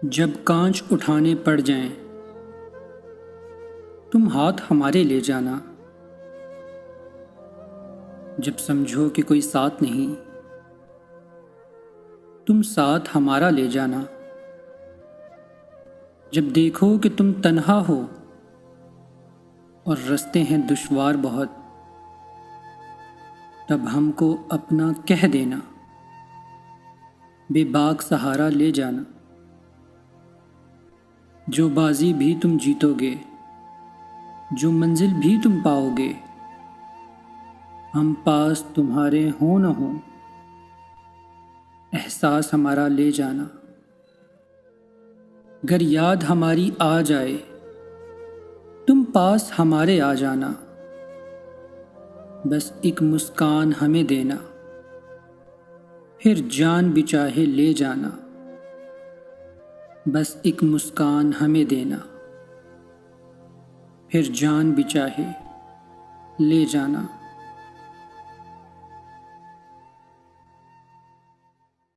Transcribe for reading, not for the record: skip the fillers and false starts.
जब कांच उठाने पड़ जाएं, तुम हाथ हमारे ले जाना। जब समझो कि कोई साथ नहीं, तुम साथ हमारा ले जाना। जब देखो कि तुम तन्हा हो और रास्ते हैं दुश्वार बहुत, तब हमको अपना कह देना, बेबाक सहारा ले जाना। जो बाजी भी तुम जीतोगे, जो मंजिल भी तुम पाओगे, हम पास तुम्हारे हो न हो, एहसास हमारा ले जाना। अगर याद हमारी आ जाए, तुम पास हमारे आ जाना। बस एक मुस्कान हमें देना, फिर जान भी चाहे ले जाना। बस एक मुस्कान हमें देना, फिर जान भी चाहे ले जाना।